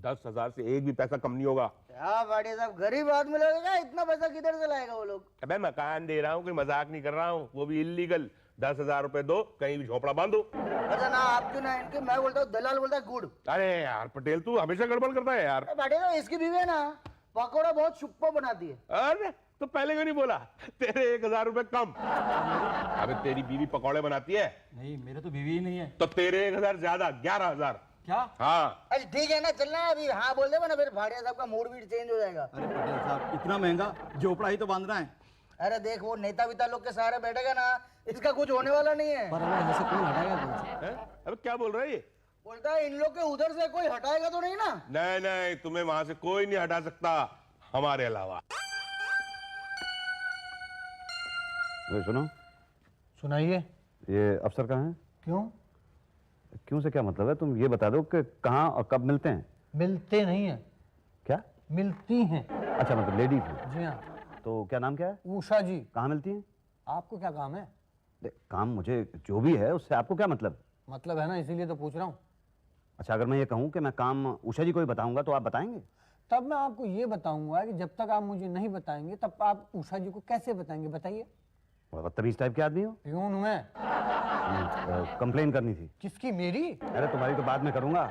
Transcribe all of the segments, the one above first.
10,000 से एक भी पैसा कम नहीं होगा। क्या भाटिया साहब, गरीब आदमी लगेगा, इतना पैसा किधर से लाएगा वो लोग? अबे मकान दे रहा हूँ, कोई मजाक नहीं कर रहा हूँ, वो भी इल्लीगल। 10,000 रुपए दो, कहीं भी झोपड़ा बांधो। अच्छा ना आपकी ना इनकी, मैं बोलता हूँ दलाल बोलता है गुड़। अरे यार पटेल, तू हमेशा गड़बड़ करता है यार। भाटिया साहब, इसकी बीवी है ना, पकौड़ा बहुत सुपर बनाती है। अरे तो पहले क्यों नहीं बोला? तेरे 1,000 रुपए कम। अबे तेरी बीवी पकौड़े बनाती है? नहीं, मेरे तो बीवी ही नहीं है। तो तेरे 1,000 ज्यादा, 11,000। क्या? हाँ। अच्छा ठीक है ना, चलना है अभी। हाँ बोल दे, वरना फिर भाटिया साहब का मूड भी चेंज हो जाएगा। अरे पटेल साहब, इतना महंगा झोपड़ा ही तो बांधना है। अरे देख, वो नेता विता लोग के सहारे बैठेगा ना, इसका कुछ होने वाला नहीं है। पर हमें यहाँ से कौन हटाएगा कौन से? अबे क्या बोल रहा है ये? बोलता है इन लोग के उधर से कोई हटाएगा तो नहीं ना? नहीं नहीं, तुम्हें वहां से कोई नहीं हटा सकता हमारे अलावा। सुनो, सुनाइए। ये अफसर कहाँ हैं? क्यों? क्यों से क्या मतलब है? तुम ये बता दो कि कहाँ और कब मिलते हैं। मिलते नहीं है। क्या? मिलती हैं। अच्छा, मतलब लेडीज हैं। जी हाँ। तो क्या नाम क्या है? उषा जी। कहाँ मिलती हैं? आपको क्या काम है? काम मुझे जो भी है उससे आपको क्या मतलब? मतलब है ना, इसीलिए तो पूछ रहा हूँ। अच्छा, अगर मैं ये कहूँ कि मैं काम उषा जी को ही बताऊंगा तो आप बताएंगे? तब मैं आपको ये बताऊंगा कि जब तक आप मुझे नहीं बताएंगे तब आप उषा जी को कैसे बताएंगे, बताइए। बड़ा बदतमीज टाइप के आदमी हो। प्यून हूं मैं। कंप्लेन करनी थी। किसकी? मेरी? अरे तुम्हारी तो बाद में करूंगा,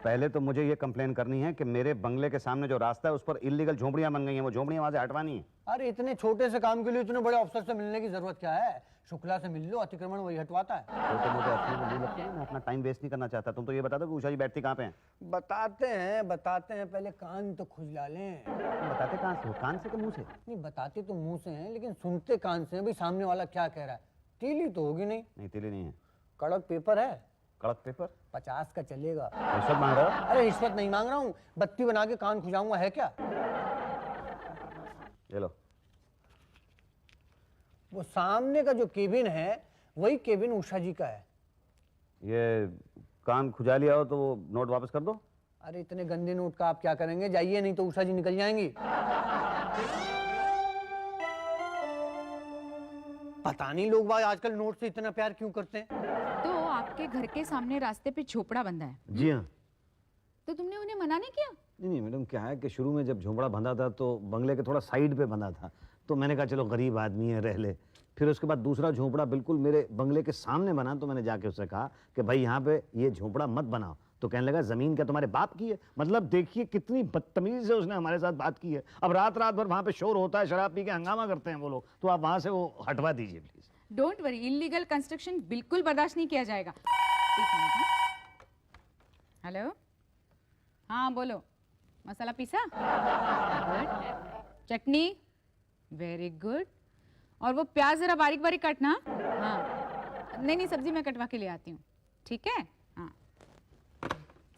पहले तो मुझे ये कंप्लेन करनी है कि मेरे बंगले के सामने जो रास्ता है उस पर इल्लीगल झोपड़ियां बन गई हैं, वो झोपड़ियां वहां से हटवानी है। अरे इतने छोटे से काम के लिए इतने बड़े अफसर से मिलने की जरूरत क्या है? शुक्ला से मिल लो, अतिक्रमण वही हटवाता है। तो मुझे अपने को नहीं लगता है, मैं अपना टाइम वेस्ट नहीं करना चाहता। तुम तो ये बता दो कि उषा जी बैठती कहाँ पे हैं? बताते हैं, पहले कान तो खुजला लें। बताते कहाँ से हो? कान से कि मुंह से? नहीं, बताते तो मुंह से हैं लेकिन सुनते कान से हैं। भाई सामने वाला क्या कह रहा है। तीली तो होगी नहीं? नहीं, तीली नहीं है। कड़क पेपर है? कड़क पेपर? 50 का चलेगा। रिश्वत मांग रहा हो? अरे रिश्वत नहीं मांग रहा हूँ, बत्ती बना के कान खुजाऊंगा, है क्या? ये लो। वो सामने का जो केबिन है वही केबिन उषा जी का है। ये कान खुजा लिया हो तो वो नोट वापस कर दो। अरे इतने गंदे नोट का आप क्या करेंगे? जाइए, नहीं तो उषा जी निकल जाएंगी। पता नहीं लोग बाग आजकल नोट से इतना प्यार क्यों करते हैं। तो आपके घर के सामने रास्ते पे झोपड़ा बंधा है? जी हाँ। तो तुमने उन्हें मना नहीं किया? नहीं मैडम, क्या है कि शुरू में जब झोंपड़ा बंधा था तो बंगले के थोड़ा साइड पे बंधा था, तो मैंने कहा चलो गरीब आदमी है, रह ले। फिर उसके बाद दूसरा झोंपड़ा बिल्कुल मेरे बंगले के सामने बना, तो मैंने जाके उससे कहा कि भाई यहाँ पे ये झोंपड़ा मत बनाओ। तो कहने लगा जमीन क्या तुम्हारे बाप की है? मतलब देखिए कितनी बदतमीजी से उसने हमारे साथ बात की है। अब रात रात भर वहाँ पे शोर होता है, शराब पी के हंगामा करते हैं वो लोग, तो आप वहाँ से वो हटवा दीजिए please. Don't worry, illegal construction बिल्कुल बर्दाश्त नहीं किया जाएगा। एक मिनट। हेलो, हाँ बोलो। मसाला पीसा? गुड। चटनी? Very good. और वो प्याज जरा बारीक बारीक काटना। हाँ, नहीं सब्जी मैं कटवा के ले आती हूँ, ठीक है? हाँ,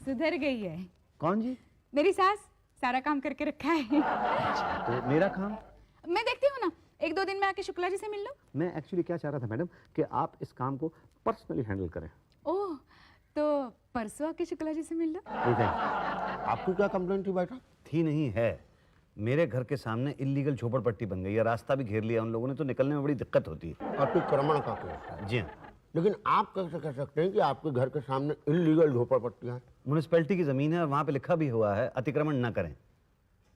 सुधर गई है। कौन जी? मेरी सास, सारा काम करके रखा है। अच्छा, तो मेरा काम? मैं देखती हूँ ना, 1-2 दिन में आके शुक्ला जी से मिल लो। मैं एक्चुअली क्या चाह रहा था मैडम कि आप इस काम को पर्सनली हैंडल करें। ओह, तो परसों आके शुक्ला जी से मिल लो। ठीक है। आपको क्या कंप्लेंट थी बेटा? थी नहीं है, मेरे घर के सामने इल्लीगल झोपड़पट्टी बन गई है, रास्ता भी घेर लिया उन लोगों ने, तो निकलने में बड़ी दिक्कत होती है। अतिक्रमण का केस है। जी हाँ। लेकिन आप कैसे कह सकते हैं कि आपके घर के सामने इल्लीगल झोपड़पट्टियां हैं? म्यूनिसिपैलिटी की जमीन है और वहाँ पे लिखा भी हुआ है अतिक्रमण न करें।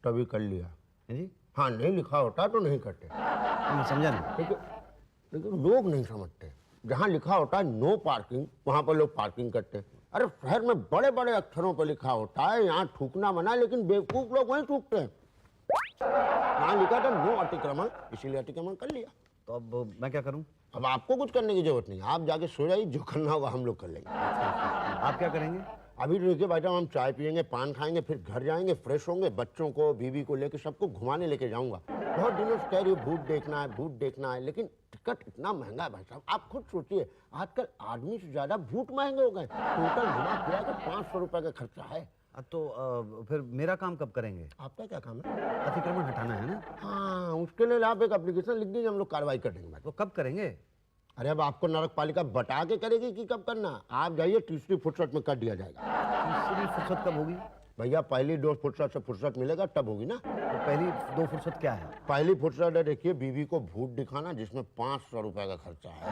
तभी कर लिया जी? हाँ, नहीं लिखा होता तो नहीं करते। मैं समझा नहीं। लेकिन लोग नहीं समझते, जहाँ लिखा होता है नो पार्किंग, वहाँ पर लोग पार्किंग करते हैं। अरे शहर में बड़े बड़े अक्षरों पर लिखा होता है यहाँ थूकना मना, लेकिन बेवकूफ लोग वहीं थूकते हैं। यहाँ लिखा था नो अतिक्रमण, इसीलिए अतिक्रमण कर लिया। तो अब मैं क्या करूं? अब आपको कुछ करने की जरूरत नहीं, आप जाके सो जाइए, जो करना होगा हम लोग कर लेंगे। आप क्या करेंगे? अभी देखिए भाई साहब, हम चाय पियेंगे, पान खाएंगे, फिर घर जाएंगे, फ्रेश होंगे, बच्चों को बीवी को लेकर सबको घुमाने लेके जाऊंगा। बहुत दिनों से कह रही है भूत देखना है, लेकिन टिकट इतना महंगा है भाई साहब। आप खुद सोचिए, आजकल आदमी से ज्यादा भूत महंगे हो गए। टोटल घुमा फिरा के 500 रुपए का खर्चा है। तो फिर मेरा काम कब करेंगे? आपका क्या काम है? अतिक्रमण हटाना है ना? हाँ, उसके लिए आप एक एप्लीकेशन लिख दीजिए, हम लोग कार्रवाई कर देंगे। वो कब करेंगे? अरे अब आपको नगर पालिका बता के करेगी कि कब करना। आप जाइए, तीसरी फुर्सत में कर दिया जाएगा। तीसरी फुर्सत कब होगी? भैया पहली डोज फुर्सत से फुर्सत मिलेगा तब होगी ना। तो पहली दो फुर्सत क्या है? पहली फुर्सत है देखिए बीवी को भूत दिखाना, जिसमें 500 रुपए का खर्चा है।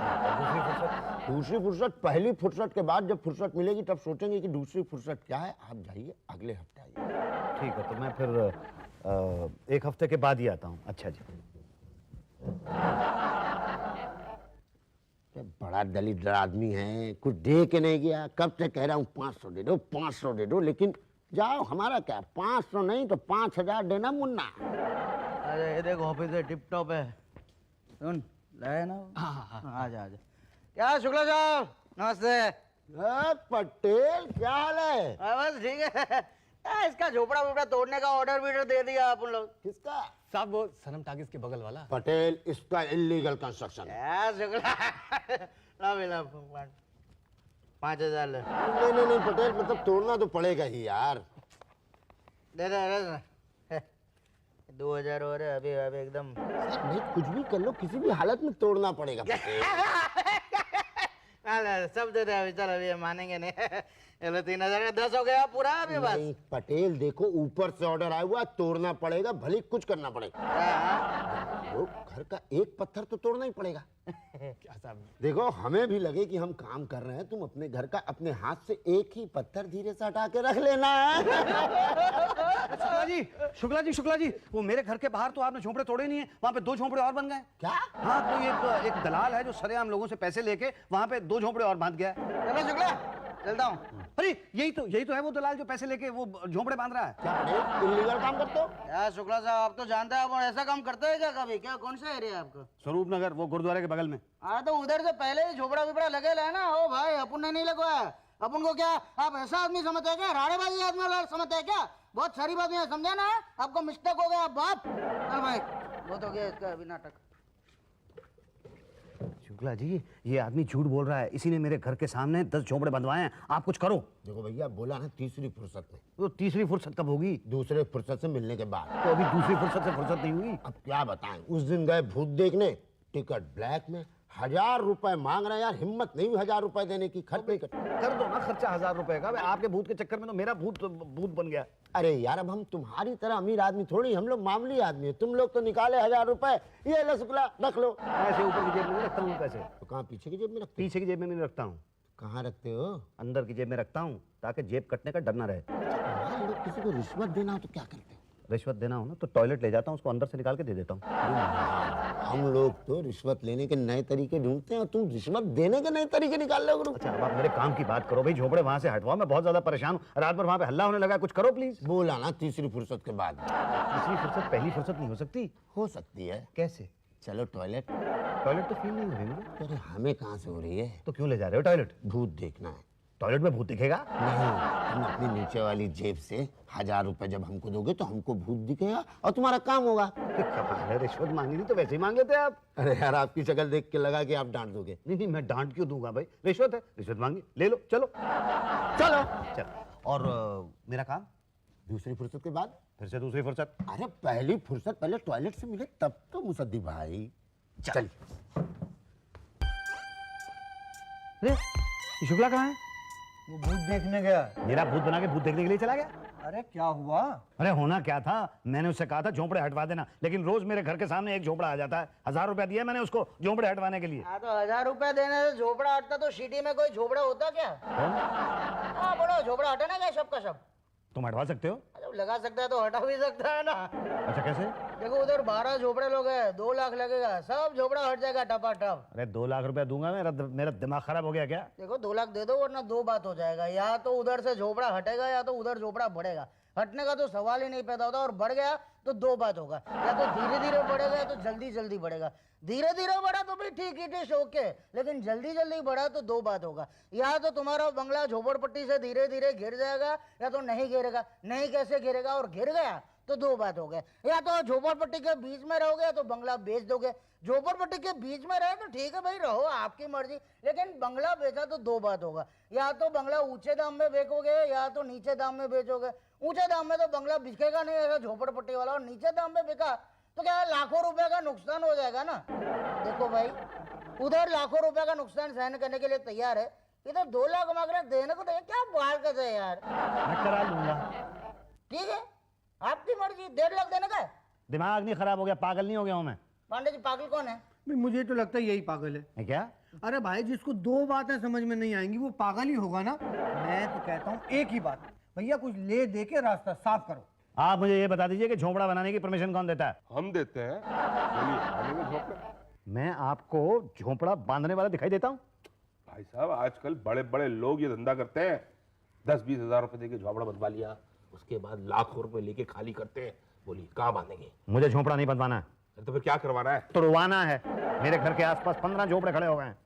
दूसरी फुर्सत पहली फुर्सत के बाद जब फुर्सत मिलेगी तब सोचेंगे कि दूसरी फुर्सत क्या है। आप जाइए अगले हफ्ते आइए। ठीक है, तो मैं फिर 1 हफ्ते के बाद ही आता हूँ। अच्छा जी। बड़ा दलिद्र आदमी है, कुछ दे के नहीं गया। कब से कह रहा हूँ 500 दे दो, 500 दे दो, लेकिन जाओ, हमारा क्या 500 नहीं तो 5000 देना मुन्ना। अरे ये देखो ऑफिस है, टिप टॉप है। सुन लाए ना? आजा आजा। क्या शुक्ला साहब, नमस्ते। पटेल क्या हाल है? बस ठीक है। इसका झोपड़ा वोपड़ा तोड़ने का ऑर्डर भी दे दिया अपन लोग। किसका? साहब वो सनम टाकिस के बगल वाला। पटेल इसका इलीगल कंस्ट्रक्शन है। क्या शुक्ला? ला मिला 5000 ले। नहीं पटेल, मतलब तोड़ना तो पड़ेगा ही यार। दे दे 2000 और है, अभी अभी एकदम। नहीं कुछ भी कर लो, किसी भी हालत में तोड़ना पड़ेगा पटेल। सब दे दे अभी, चल अभी मानेंगे नहीं। चलो 3000 का 10 हो गया पूरा अभी बस। नहीं पटेल देखो, ऊपर से ऑर्डर आया हुआ, तोड़ना पड़ेगा, भले कुछ करना पड़ेगा। वो घर का एक पत्थर तो तोड़ना ही पड़ेगा। क्या साहब? देखो हमें भी लगे कि हम काम कर रहे हैं, तुम अपने घर का अपने हाथ से एक ही पत्थर धीरे से हटा के रख लेना है। शुक्ला जी, वो मेरे घर के बाहर तो आपने झोंपड़े तोड़े नहीं है, वहाँ पे 2 झोंपड़े और बन गए। क्या? हाँ, तो एक दलाल है जो सरेआम लोगों से पैसे लेके वहाँ पे 2 झोंपड़े और बांध गया है। चलो शुक्ला चलता हूँ। अरे यही तो है वो दलाल जो पैसे लेके वो झोंपड़े बांध रहा है। क्या पटेल इलीगल काम करते हो? क्या शुक्ला साहब, आप तो जानते हैं आप ऐसा काम करते हैं क्या कभी? क्या कौन सा एरिया है आपका? स्वरूप नगर, वो गुरुद्वारे के बगल में। हाँ तो उधर से पहले ही झोपड़ा विपड़ा लगे है ना। ओ भाई अपन ने नहीं लगवाया। अपन को क्या आप ऐसा आदमी समझते हैं क्या? राड़ेबाजी आदमी वाला समझते हैं क्या? बहुत सारी बात है, समझा ना? आपको मिस्टेक हो गया बाप। चल भाई बहुत हो गया इसका अभी नाटक। शुक्ला जी, ये आदमी झूठ बोल रहा है। इसी ने मेरे घर के सामने 10 झोंपड़े बंधवाए हैं। आप कुछ करो। देखो भैया बोला ना तीसरी फुर्सत में। तो तीसरी फुर्सत कब होगी? दूसरे फुर्सत से मिलने के बाद। तो अभी दूसरी फुर्सत से फुर्सत नहीं हुई। अब क्या बताएं, उस दिन गए भूत देखने, टिकट ब्लैक में, 1000 रुपए मांग रहे हैं यार। हिम्मत नहीं हुई 1000 रुपए देने की। खर्च नहीं कर दो ना खर्चा 1000 रुपए का। आपके भूत के चक्कर में तो मेरा भूत बन गया। अरे यार अब हम तुम्हारी तरह अमीर आदमी थोड़ी, हम लोग मामूली आदमी है। तुम लोग तो निकाले 1000 रुपए, ये लो शुक्ला रख लो। ऐसे ऊपर की जेब में नहीं रखता हूँ पैसे। तो कहाँ पीछे की जेब में रखते हो? पीछे की जेब में नहीं रखता हूँ। कहाँ रखते हो? अंदर की जेब में रखता हूँ, ताकि जेब कटने का डर ना रहे। मान लो किसी को रिश्वत देना हो तो क्या करते हो? रिश्वत देना हो ना तो टॉयलेट ले जाता हूँ, उसको अंदर से निकाल के दे देता हूँ। हम लोग तो रिश्वत लेने के नए तरीके ढूंढते हैं और तुम रिश्वत देने के नए तरीके निकाल लो। अच्छा अब आप मेरे काम की बात करो भाई। झोपड़े वहां से हटवाओ, मैं बहुत ज्यादा परेशान हूँ। रात भर वहां पे हल्ला होने लगा, कुछ करो प्लीज। बोला ना तीसरी फुर्सत के बाद। तीसरी फुर्सत पहली फुर्सत नहीं हो सकती? हो सकती है। कैसे? चलो टॉयलेट। टॉयलेट तो फील नहीं हो रही मुझे। अरे हमें कहाँ से हो रही है? तो क्यों ले जा रहे हो टॉयलेट? भूत देखना है। टॉयलेट में भूत दिखेगा? नहीं, तुम अपनी नीचे वाली जेब से 1000 रुपए जब हमको दोगे तो हमको भूत दिखेगा और तुम्हारा काम होगा। कमाल है, रिश्वत मांगी थी तो वैसे ही मांग लेते आप। अरे यार आपकी शक्ल देख के लगा कि आप डांट दोगे। नहीं मैं डांट क्यों दूंगा भाई? रिश्वत है, रिश्वत मांगी, ले लो। चलो चलो चल। और मेरा काम दूसरी फुर्सत के बाद? फिर से दूसरी फुर्सत। अरे पहली फुर्सत पहले टॉयलेट से मिले तब तो मुसद्दी भाई। चल। शुक्ला कहाँ है? वो भूत देखने गया। मेरा भूत बना के भूत देखने के लिए चला गया? अरे क्या हुआ? अरे होना क्या था, मैंने उससे कहा था झोंपड़े हटवा देना, लेकिन रोज मेरे घर के सामने एक झोंपड़ा आ जाता है। 1000 रुपया दिया मैंने उसको झोंपड़े हटवाने के लिए। हाँ तो 1000 रुपए देने से झोपड़ा हटता तो सिटी में कोई झोपड़ा होता क्या? हाँ बोलो झोपड़ा हटाना क्या सब का सब? तुम हटवा सकते हो? जब लगा सकता है तो हटा भी सकता है ना। अच्छा कैसे? देखो उधर 12 झोपड़े लोग हैं, 2 लाख लगेगा, सब झोपड़ा हट जाएगा टपाटप। अरे 2 लाख रुपया दूंगा? मेरा दिमाग खराब हो गया क्या? देखो 2 लाख दे दो वरना 2 बात हो जाएगा, या तो उधर से झोपड़ा हटेगा या तो उधर झोपड़ा बढ़ेगा। हटने का तो सवाल ही नहीं पैदा होता, और बढ़ गया तो 2 बात होगा, या तो धीरे धीरे बढ़ेगा या तो जल्दी जल्दी बढ़ेगा। धीरे धीरे बढ़ा तो भी ठीक ही थे शौक के, लेकिन जल्दी जल्दी बढ़ा तो 2 बात होगा, या तो तुम्हारा बंगला झोपड़पट्टी से धीरे धीरे गिर जाएगा या तो नहीं गिरेगा। नहीं कैसे गिरेगा, और गिर गया तो 2 बात हो गए, या तो झोपड़पट्टी के बीच में रहोगे तो बंगला बेच दोगे। झोपड़पट्टी के बीच में रहे तो ठीक है भाई रहो, आपकी मर्जी, लेकिन बंगला बेचा तो 2 बात होगा, या तो बंगला ऊंचे दाम में बेचोगे या तो नीचे दाम में बेचोगे। ऊंचे दाम में तो बंगला बिकेगा नहीं ऐसा झोपड़पट्टी वाला, और नीचे दाम में बिका तो क्या है, लाखों रुपए का नुकसान हो जाएगा ना। देखो भाई उधर लाखों रुपए का नुकसान सहन करने के लिए तैयार है, इधर 2 लाख मांग रहे, देने को तैयार, क्या बात करते हैं यार। मैं करा लूंगा। ठीक है, आपकी मर्जी। 1.5 लाख देने का है। दिमाग नहीं खराब हो गया, पागल नहीं हो गया हूं मैं? पांडे जी पागल कौन है? भाई मुझे तो लगता है यही पागल है क्या? अरे भाई जिसको 2 बातें समझ में नहीं आएंगी वो पागल ही होगा ना। मैं तो कहता हूँ एक ही बात, भैया कुछ ले दे के रास्ता साफ करो। आप मुझे ये बता दीजिए कि झोपड़ा बनाने की परमिशन कौन देता है? हम देते हैं। बोलिए, बनेंगे झोपड़े? मैं आपको झोपड़ा बांधने वाला दिखाई देता हूँ? भाई साहब, आजकल बड़े बड़े लोग ये धंधा करते हैं। 10-20 हजार रुपए देके झोपड़ा बनवा लिया, उसके बाद लाखों रुपए लेके खाली करते हैं। बोलिए, कहाँ बांधेंगे? मुझे झोपड़ा नहीं बनवाना है, तो फिर क्या करवाना है? तोड़वाना है। मेरे घर के आसपास 15 झोपड़े खड़े हो गए हैं,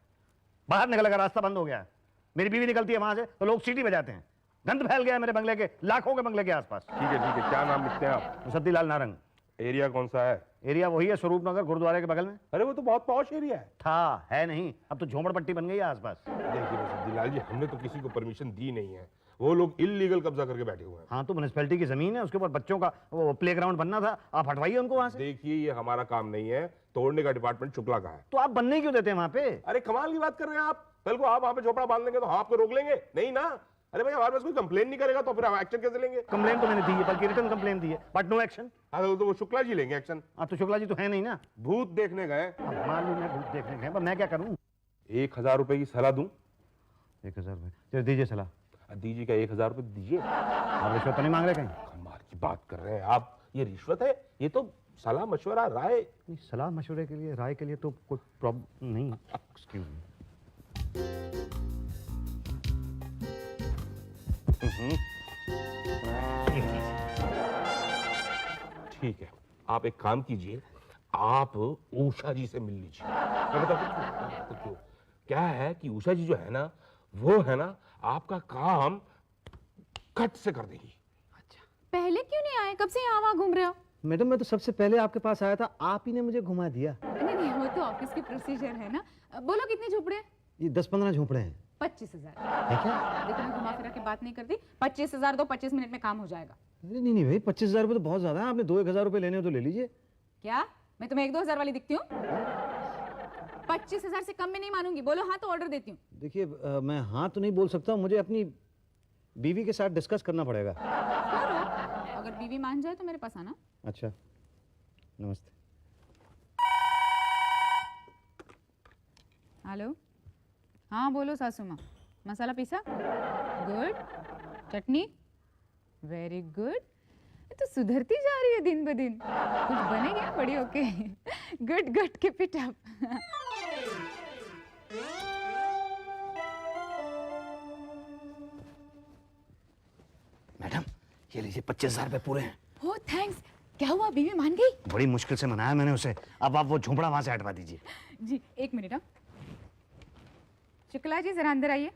बाहर निकलने का रास्ता बंद हो गया है। मेरी बीवी निकलती है वहां से तो लोग सीटी बजाते हैं। गंद फैल गया है मेरे बंगले के, लाखों के बंगले के आसपास। ठीक है, क्या नाम लिखते हैं आप? मुसद्दीलाल नारंग। एरिया कौन सा है? एरिया वही है, स्वरूप नगर, गुरुद्वारे के बगल में। अरे वो तो बहुत पॉश एरिया है। था, है नहीं, अब तो झोपड़पट्टी बन गई है आसपास। देखिए मुसद्दीलाल जी, हमने तो किसी को परमिशन दी नहीं है, वो लोग इल्लीगल कब्जा करके बैठे हुए हैं। हाँ तो म्युनिसिपैलिटी की जमीन है, उसके ऊपर बच्चों का वो प्लेग्राउंड बनना था, आप हटवाइए उनको वहां से। देखिए, ये हमारा काम नहीं है, तोड़ने का डिपार्टमेंट शुक्ला का है। तो आप बनने क्यों देते हैं वहां पे? अरे कमाल की बात कर रहे हैं आप। कल को आप वहां पे झोपड़ा बांध लेंगे तो हम आपको रोक लेंगे? नहीं ना। अरे भाई, हमारे पास कोई कंप्लेन नहीं करेगा तो फिर हम एक्शन कैसे लेंगे? कंप्लेन तो मैंने दी है, बल्कि रिटर्न कंप्लेन दी है, बट नो एक्शन। तो वो शुक्ला जी लेंगे एक्शन। अब तो शुक्ला जी तो है नहीं ना। भूत देखने गए। अब मालूम है भूत देखने गए, पर मैं क्या करूं? 1000 रुपए की सलाह दूं? 1000 रुपए चलो दीजिए सलाह। दीजिए, क्या 1000 रुपए दीजिए? आप रिश्वत तो नहीं मांग रहे कहीं? कमाल की बात कर रहे हैं आप। ये रिश्वत है? ये तो सलाह मशवरा राय। नहीं, सलाह मशवरे के लिए, राय के लिए तो कोई प्रॉब्लम नहीं। Excuse me. ठीक है, आप एक काम कीजिए, आप उषा जी से मिल लीजिए। मैं बताता हूं क्यों। क्या है कि उषा जी जो है ना, वो है ना आपका काम कट से कर देगी। पहले क्यों नहीं आए? कब से यहाँ वहाँ घूम रहे हो? मैडम मैं तो सबसे पहले आपके पास आया था, आप ही ने मुझे घुमा दिया। नहीं नहीं, वो तो ऑफिस की प्रोसीजर है ना। बोलो कितने झोपड़े? ये 10-15 झोपड़े हैं। 25,000। है क्या? देखो मैं घुमा फिरा के बात नहीं करती। 25,000 दो, 25 मिनट में काम हो जाएगा। नहीं नहीं भाई, 25,000 रुपये तो बहुत ज्यादा है। आपने 2-1,000 रुपये लेने हो तो ले लीजिए। क्या मैं तुम्हें 1-2 हजार वाली दिखती हूँ? 25,000 से कम में नहीं मानूंगी। बोलो हाँ तो ऑर्डर देती हूँ। देखिए मैं हाँ तो नहीं बोल सकता, मुझे अपनी बीवी के साथ डिस्कस करना पड़ेगा। करो, अगर बीवी मान जाए तो मेरे पास आना। अच्छा, नमस्ते। हेलो, हाँ बोलो सासू माँ। मसाला पीसा? गुड। चटनी? Very good. तो सुधरती जा रही है दिन ब दिन। कुछ बनेगा बड़ी होके। Good good, keep it up. Madam ये लीजिए, 25,000 रुपये पूरे हैं। ओह थैंक्स। क्या हुआ, बीवी मान गई? बड़ी मुश्किल से मनाया मैंने उसे। अब आप वो झोपड़ा वहां से हटवा दीजिए। जी एक मिनट। हाँ शुक्ला जी जरा अंदर आइए।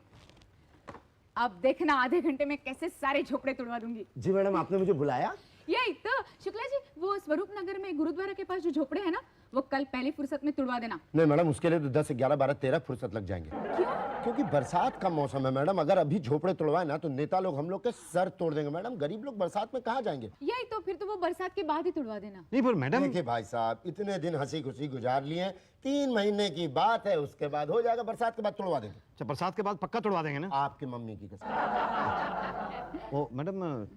अब देखना आधे घंटे में कैसे सारे झोपड़े तोड़वा दूंगी। जी मैडम, आपने मुझे बुलाया? यही तो शुक्ला जी, वो स्वरूप नगर में गुरुद्वारा के पास जो झोपड़े हैं ना, वो कल पहली फुर्सत में तुड़वा देना। नहीं मैडम, उसके लिए तो 10, 11, 12, 13 फुर्सत लग जाएंगे। क्यों? क्योंकि बरसात का मौसम है मैडम। अगर अभी झोपड़े तोड़वाए ना तो नेता लोग हम लोग के सर तोड़ देंगे मैडम। गरीब लोग बरसात में कहाँ जाएंगे? यही तो, फिर तो वो बरसात के बाद ही तुड़वा देना। नहीं पर मैडम, देखिए भाई साहब, इतने दिन हंसी खुशी गुजार लिए, 3 महीने की बात है, उसके बाद हो जाएगा। बरसात के बाद तोड़वा देंगे। अच्छा बरसात के बाद पक्का तोड़वा देंगे ना? आपकी मम्मी की कसम। वो मैडम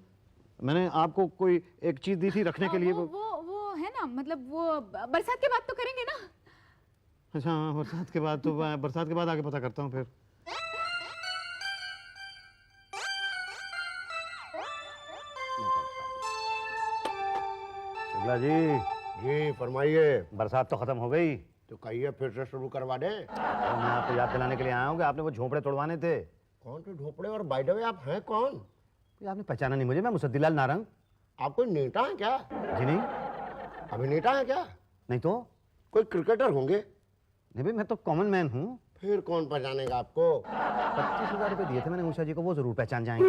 मैंने आपको कोई एक चीज दी थी रखने के लिए। वो है ना, मतलब वो बरसात के बाद तो करेंगे ना। अच्छा हाँ, बरसात के बाद तो बरसात के बाद आगे पता करता हूँ फिर। शुक्ला जी। जी फरमाइए। बरसात तो खत्म हो गई, तो कहिए फिर से शुरू करवा दें। और मैं आपको याद दिलाने के लिए आया हूँ कि आपने वो झोपड़े तोड़वाने थे। कौन से झोपड़े? और बाय द वे आप हैं कौन? ये आपने पहचाना नहीं मुझे? मैं मुसद्दीलाल नारंग। आप कोई नेता हैं क्या? जी नहीं। अभिनेता हैं क्या? नहीं तो? कोई क्रिकेटर होंगे? नहीं भाई, मैं तो कॉमन मैन हूँ। फिर कौन पहचानेगा आपको? 25,000 रुपये दिए थे मैंने उषा जी को, वो जरूर पहचान जाएंगे।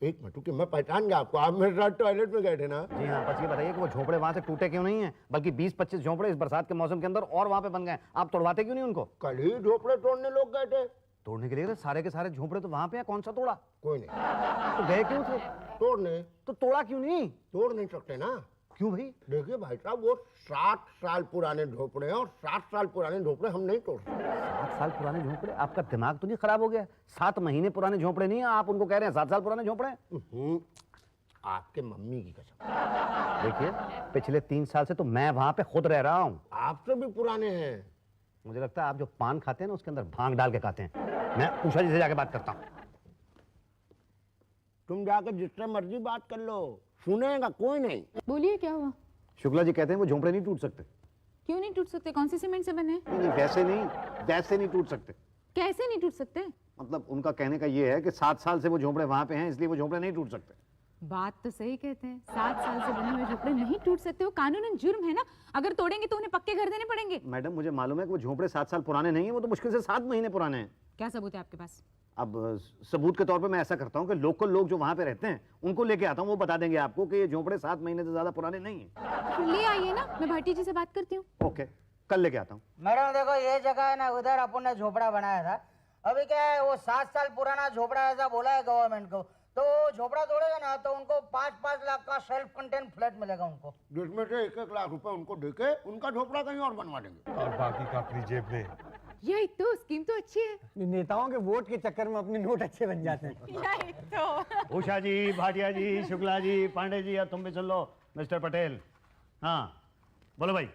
एक मिनट, मैं पहचान गया आपको। आप मेरे साथ टॉयलेट में गए थे ना? जी हाँ, बस ये बताइए कि वो झोपड़े वहां से टूटे क्यों नहीं है, बल्कि 20-25 झोपड़े इस बरसात के मौसम के अंदर और वहां पे बन गए। आप तोड़वाते क्यों नहीं उनको? कल ही झोपड़े तोड़ने लोग गए थे। तोड़ने के लिए तो सारे के सारे झोपड़े तो वहां पे है, कौन सा तोड़ा? कोई नहीं। तो गए क्यों थे? तोड़ने? तो तोड़ा क्यों नहीं? तोड़ नहीं सकते ना। क्यों भाई? देखिए भाई साहब, वो 60 साल पुराने झोपड़े हैं और 60 साल पुराने झोपड़े हम नहीं तोड़ सकते। 7 साल पुराने झोपड़े? आपका दिमाग तो नहीं खराब हो गया? 7 महीने पुराने झोपड़े नहीं है, आप उनको कह रहे हैं 7 साल पुराने झोपड़े हैं। आपके मम्मी की कसम। देखिए, पिछले 3 साल से तो मैं वहां पे खुद रह रहा हूँ। आपसे भी पुराने हैं। मुझे लगता है आप जो पान खाते हैं ना उसके अंदर भांग डाल के खाते हैं। मैं उषा जी से जाके बात करता हूँ। तुम जाकर जिससे मर्जी बात कर लो, सुनेगा कोई नहीं। बोलिए क्या हुआ? शुक्ला जी कहते हैं वो झोंपड़े नहीं टूट सकते। क्यों नहीं टूट सकते? कौन सी सीमेंट से बने हैं? नहीं, वैसे नहीं टूट सकते। कैसे नहीं टूट सकते? मतलब उनका कहने का ये है कि 7 साल से वो झोंपड़े वहां पे हैं, इसलिए वो झोंपड़े नहीं टूट सकते। बात तो सही कहते हैं, 7 साल से बने हुए झोपड़े नहीं टूट सकते। वो कानूनन जुर्म है ना, अगर तोड़ेंगे तो उन्हें पक्के घर देने पड़ेंगे। मैडम मुझे मालूम है कि वो झोंपड़े 7 साल पुराने नहीं है, वो तो मुश्किल से 7 महीने पुराने हैं। क्या सबूत है आपके पास? अब सबूत के तौर पे मैं ऐसा करता हूँ कि लोकल लोग जो वहां पे रहते हैं उनको लेके आता हूँ, वो बता देंगे आपको कि ये झोंपड़े 7 महीने से ज्यादा पुराने नहीं है। फिर ले आइए ना, मैं भाटी जी से बात करती हूँ। ओके, कल लेके आता हूँ। मैडम देखो, ये जगह है ना, उधर अपन ने झोपड़ा बनाया था। अभी क्या है, वो 7 साल पुराना झोपड़ा ऐसा बोला है गवर्नमेंट को, तो झोपड़ा तोड़ेगा ना तो उनको 5-5 लाख का सेल्फ कंटेंट फ्लैट मिलेगा उनको, जिसमें से 1-1 लाख रुपए उनको देके उनका झोपड़ा कहीं और बनवा देंगे। और बाकी का अपनी जेब में। यही तो स्कीम तो अच्छी है। नेताओं के वोट के चक्कर में अपने नोट अच्छे बन जाते हैं। यही तो। उषा जी, भाटिया जी, शुक्ला जी, पांडे जी, अब तुम भी सुन लो। मिस्टर पटेल, हाँ बोलो भाई।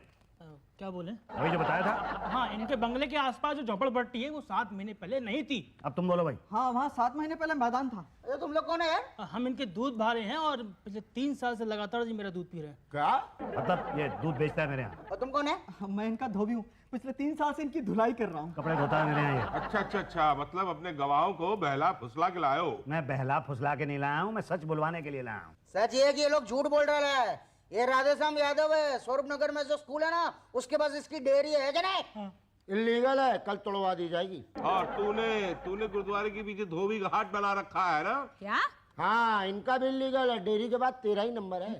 क्या बोले? वही जो बताया था। हाँ, इनके बंगले के आसपास जो झोपड़पट्टी है वो 7 महीने पहले नहीं थी। अब तुम बोलो भाई। हाँ, वहाँ 7 महीने पहले मैदान था। अरे तुम लोग कौन है यार? हम इनके दूध भारे हैं और पिछले 3 साल से लगातार जी मेरा दूध पी रहे हैं। क्या? मतलब ये दूध बेचता है मेरे यहाँ, और तुम कौन है? मैं इनका धोबी हूँ, पिछले 3 साल से इनकी धुलाई कर रहा हूँ। कपड़े धोता है मेरे यहाँ ये। अच्छा, मतलब अपने गवाहों को बहला फुसला के लाए हो। मैं बहला फुसला के नहीं लाया हूँ, मैं सच बुलवाने के लिए लाया हूँ। सच ये है कि ये लोग झूठ बोल रहे हैं। ये राधेश्याम यादव है, स्वरूप नगर में जो स्कूल है ना, उसके पास इसकी डेयरी है क्या नहीं? इलीगल है, कल तोड़वा दी जाएगी। और तूने गुरुद्वारे के पीछे धोबी घाट बना रखा है ना? क्या? हाँ, इनका भी इलीगल है, डेयरी के बाद 13 ही नंबर है।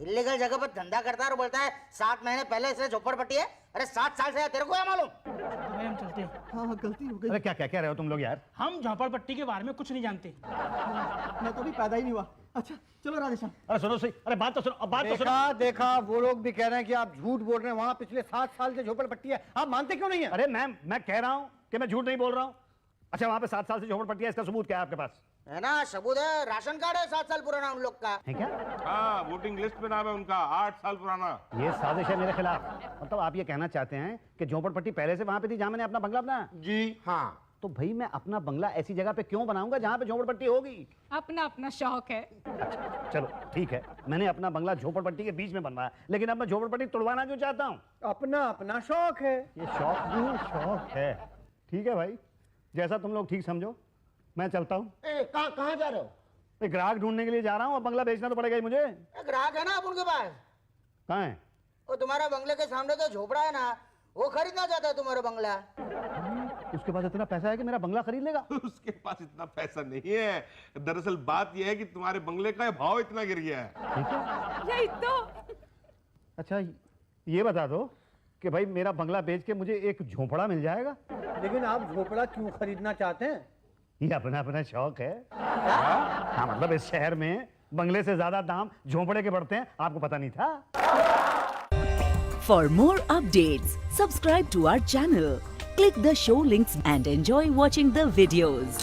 इलीगल जगह पर धंधा करता है और बोलता है 7 महीने पहले से झोपड़पट्टी है। अरे 7 साल से तेरे को क्या मालूम? तो भाई हम चलते हैं। हाँ, गलती हो गई। अरे क्या क्या कह रहे हो तुम लोग यार? हम झोपड़पट्टी के बारे में कुछ नहीं जानते। मैं तो अभी पैदा ही नहीं हुआ। अच्छा चलो राधेश्याम। अरे सुनो सही, अरे बात तो सुनो, अब बात तो सुनो। देखा, वो लोग भी कह रहे हैं कि आप झूठ बोल रहे हैं। वहाँ पिछले 7 साल से झोपड़पट्टी है, आप मानते क्यों नहीं है? अरे मैं कह रहा हूँ कि मैं झूठ नहीं बोल रहा हूँ। अच्छा, वहाँ पे 7 साल से झोपड़पट्टी है, इसका सबूत क्या है आपके पास? है ना, सबूत है, राशन कार्ड है 7 साल पुराना उन लोग का। है क्या? हाँ, वोटिंग लिस्ट में नाम है उनका, 8 साल पुराना। ये साजिश है मेरे खिलाफ। मतलब आप ये कहना चाहते हैं कि झोपड़पट्टी पहले से वहाँ पे थी जहाँ मैंने अपना बंगला बनाया? जी हाँ। तो भाई मैं अपना बंगला ऐसी जगह पे क्यों बनाऊंगा जहाँ पे झोपड़पट्टी होगी? अपना अपना शौक है। अच्छा चलो ठीक है, मैंने अपना बंगला झोपड़पट्टी के बीच में बनवाया, लेकिन अब मैं झोपड़पट्टी तोड़वाना क्यों चाहता हूँ? अपना अपना शौक है। ये शौक नहीं, शौक है। ठीक है भाई, जैसा तुम लोग ठीक समझो, मैं चलता हूँ। कहाँ जा रहे हो? एक ग्राहक ढूंढने के लिए जा रहा हूँ, अब बंगला बेचना तो पड़ेगा ही मुझे। ग्राहक है ना अब उनके पास। कहाँ है? वो तुम्हारा बंगले के सामने तो झोपड़ा है ना, वो खरीदना चाहता है तुम्हारा बंगला। उसके पास इतना पैसा है कि मेरा बंगला खरीद लेगा? उसके पास इतना पैसा नहीं है। दरअसल बात यह है कि तुम्हारे बंगले का भाव इतना गिर गया है। ठीक है। यही तो। अच्छा ये बता दो कि भाई मेरा बंगला बेच के मुझे एक झोपड़ा मिल जाएगा? लेकिन आप झोपड़ा क्यों खरीदना चाहते हैं? ये अपना अपना शौक है। हाँ मतलब इस शहर में बंगले से ज्यादा दाम झोपड़े के बढ़ते हैं, आपको पता नहीं था? For more updates, subscribe to our channel, click the show links and enjoy watching the videos.